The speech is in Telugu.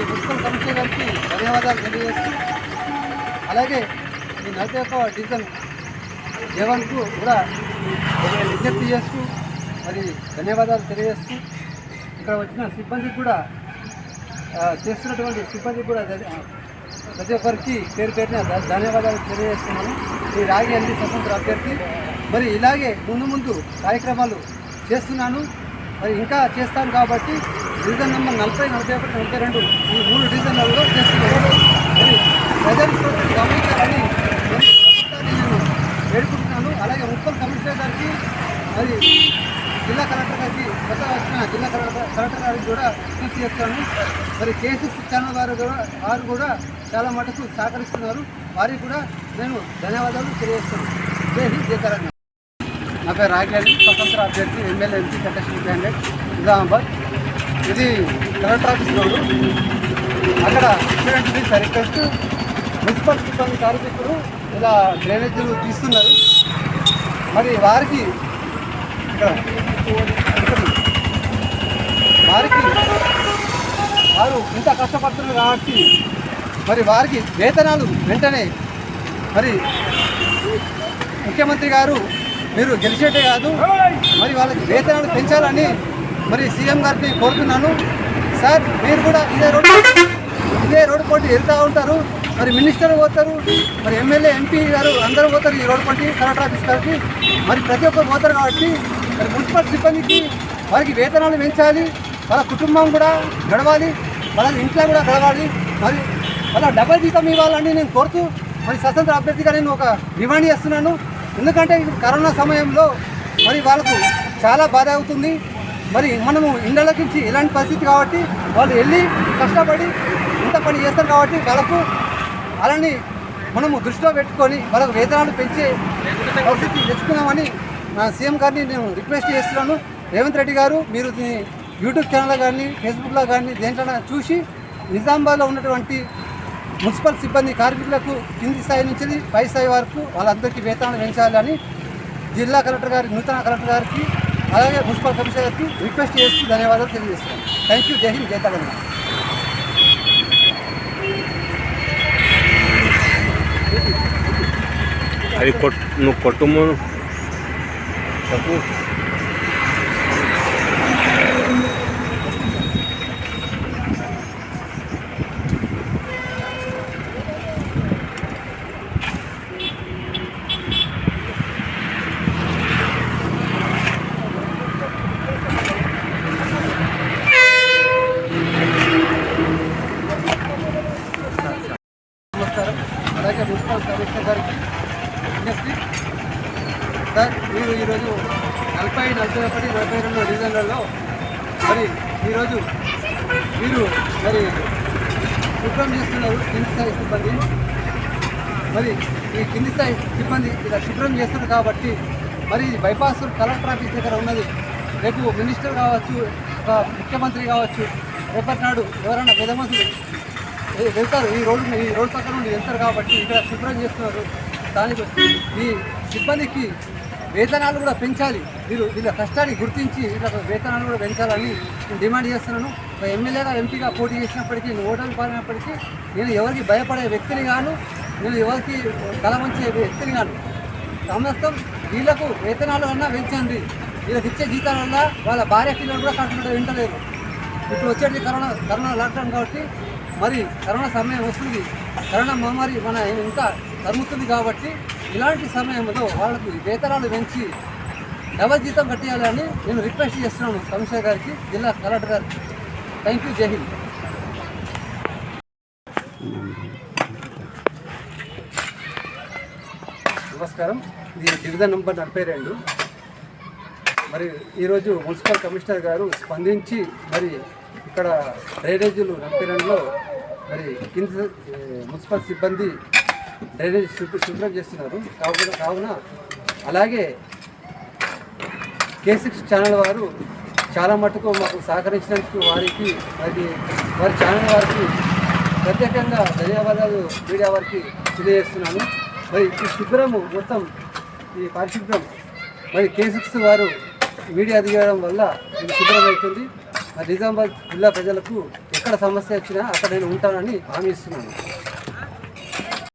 మున్సిపల్ కమిషనర్ గారికి ధన్యవాదాలు తెలియజేస్తూ, అలాగే ఈ 41వ డివిజన్ జవాన్కు కూడా విజ్ఞప్తి చేస్తూ మరి ధన్యవాదాలు తెలియజేస్తూ, ఇక్కడ వచ్చిన సిబ్బందికి కూడా చేస్తున్నటువంటి సిబ్బందికి కూడా ప్రతి ఒక్కరికి పేరు పేరున ధన్యవాదాలు తెలియజేస్తున్నాను. ఈ రాగి స్వతంత్ర అభ్యర్థి. మరి ఇలాగే ముందు కార్యక్రమాలు చేస్తున్నాను, మరి ఇంకా చేస్తాను. కాబట్టి డివిజన్ నెంబర్ 40, 41, 42 ఈ 3 డివిజన్లలో చేస్తున్నాను. మరి ప్రజలు గమనించాలని మరి ప్రభుత్వాన్ని నేను వేడుకుంటున్నాను. అలాగే మున్సిపల్ కమిషనర్ గారికి, మరి జిల్లా కలెక్టర్ గారికి, కొత్త వచ్చిన జిల్లా కలెక్టర్ గారికి కూడా విజ్ఞప్తి చేస్తాను. మరి కేసీసీ ఛానల్ వారు కూడా చాలా మటుకు సహకరిస్తున్నారు. వారికి కూడా నేను ధన్యవాదాలు తెలియజేస్తాను. జై హింద్, జై తెలంగాణ. నా పేరు రాగి, స్వతంత్ర అభ్యర్థి, MLA MP contested candidate, Nizamabad. ఇది కలెక్టర్ ఆఫీస్ రోడ్డు. అక్కడ ఇచ్చినటువంటి రిక్వెస్ట్, మున్సిపల్ సిబ్బంది కార్మికులు ఇలా డ్రైనేజీలు తీస్తున్నారు. మరి వారికి వారు ఇంత కష్టపడుతున్నారు కాబట్టి మరి వారికి వేతనాలు వెంటనే మరి ముఖ్యమంత్రి గారు మీరు గెలిచేటే కాదు, మరి వాళ్ళకి వేతనాలు పెంచాలని మరి సీఎం గారిని కోరుతున్నాను. సార్, మీరు కూడా ఇదే రోడ్డు పోటీ వెళ్తూ ఉంటారు, మరి మినిస్టర్ పోతారు, మరి ఎమ్మెల్యే ఎంపీ గారు అందరూ పోతారు ఈ రోడ్డు పోటీ కలెక్టర్ ఆఫీస్ గారికి. మరి ప్రతి ఒక్కరు పోతారు కాబట్టి మరి మున్సిపల్ సిబ్బందికి వారికి వేతనాలు పెంచాలి, వాళ్ళ కుటుంబం కూడా గడవాలి, వాళ్ళ ఇంట్లో కూడా గడవాలి, మరి వాళ్ళ డబల్ జీతం ఇవ్వాలని నేను కోరుతూ మరి స్వతంత్ర అభ్యర్థిగా నేను ఒక డిమాండ్ చేస్తున్నాను. ఎందుకంటే కరోనా సమయంలో మరి వాళ్ళకు చాలా బాధ అవుతుంది. మరి మనము ఇండ్లకి ఇలాంటి పరిస్థితి కాబట్టి వాళ్ళు వెళ్ళి కష్టపడి ఇంత పని చేస్తారు కాబట్టి వాళ్ళకు అలాని మనము దృష్టిలో పెట్టుకొని వాళ్ళకు వేతనాలు పెంచే పరిస్థితి తెచ్చుకున్నామని నా సీఎం గారిని నేను రిక్వెస్ట్ చేస్తున్నాను. రేవంత్ రెడ్డి గారు, మీరు యూట్యూబ్ ఛానల్లో కానీ ఫేస్బుక్లో కానీ దేంట్లో చూసి నిజామాబాద్లో ఉన్నటువంటి మున్సిపల్ సిబ్బంది కార్మికులకు కింది స్థాయి నుంచి పై స్థాయి వరకు వాళ్ళందరికీ వేతనాలు పెంచాలని జిల్లా కలెక్టర్ గారి, నూతన కలెక్టర్ గారికి, అలాగే మున్సిపల్ కమిషనర్ గారికి రిక్వెస్ట్ చేస్తూ ధన్యవాదాలు తెలియజేస్తున్నాను. Thank you. జై హింద్, జై తెలంగాణ. అది నువ్వు కొట్టుము చెప్పు. నమస్కారం. అలాగే మున్సిపల్ కమిషనర్ గారికి విజ్ఞప్తి. సార్, మీరు ఈరోజు 40, 41, 42 డివిజన్లలో మరి ఈరోజు మీరు మరి శుభ్రం చేస్తున్నారు కింది స్థాయి సిబ్బంది. మరి ఈ కింది స్థాయి సిబ్బంది ఇలా శుభ్రం చేస్తున్నారు కాబట్టి మరి బైపాస్ కలెక్టర్ ఆఫీస్ దగ్గర ఉన్నది. రేపు మినిస్టర్ కావచ్చు, ముఖ్యమంత్రి కావచ్చు, రేపటి నాడు ఎవరైనా పెద్ద మనుషులు వెళ్తారు, ఈ రోడ్డు పక్కన నుండి వెళ్తారు కాబట్టి ఇక్కడ శుభ్రం చేస్తున్నారు. దానికి ఈ సిబ్బందికి వేతనాలు కూడా పెంచాలి. మీరు వీళ్ళ కష్టాన్ని గుర్తించి వీళ్ళ వేతనాలు కూడా పెంచాలని నేను డిమాండ్ చేస్తున్నాను. ఎమ్మెల్యేగా, ఎంపీగా పోటీ చేసినప్పటికీ, నేను ఓటమి పాడినప్పటికీ నేను ఎవరికి భయపడే వ్యక్తిని గాను, నేను ఎవరికి తల వంచే వ్యక్తిని గాను. సమస్తం వీళ్ళకు వేతనాలు అన్నా పెంచండి. వీళ్ళకి ఇచ్చే జీతాల వల్ల వాళ్ళ భార్య పిల్లలు కూడా కరెక్ట్గా వింటలేరు. ఇప్పుడు వచ్చేది కరోనా లాక్డౌన్ కాబట్టి మరి కరోనా సమయం వస్తుంది, కరోనా మహమ్మారి మన ఇంకా తరుగుతుంది కాబట్టి ఇలాంటి సమయంలో వాళ్ళకి వేతనాలు పెంచి డబల్ జీతం కట్టేయాలని నేను రిక్వెస్ట్ చేస్తున్నాను కమిషనర్ గారికి, జిల్లా కలెక్టర్ గారికి. Thank you. జై హింద్. నమస్కారం. ఇది డివిజన్ నంబర్ 42. మరి ఈరోజు మున్సిపల్ కమిషనర్ గారు స్పందించి మరి ఇక్కడ డ్రైనేజీలు 42లో మరి కింద మున్సిపల్ సిబ్బంది డ్రైనేజ్ శుభ్రం చేస్తున్నారు. కావున అలాగే K6 ఛానల్ వారు చాలా మటుకు మాకు సహకరించినందుకు వారికి మరి వారి ఛానల్ వారికి ప్రత్యేకంగా ధన్యవాదాలు మీడియా వారికి తెలియజేస్తున్నాను. మరి ఈ శుభ్రము మొత్తం ఈ పరిశుభ్రం మరి K6 వారు మీడియా దిగడం వల్ల ఇది శుభ్రం అవుతుంది. నిజామాబాద్ జిల్లా ప్రజలకు ఎక్కడ సమస్య వచ్చినా అక్కడ నేను ఉంటానని హామీ ఇస్తున్నాను.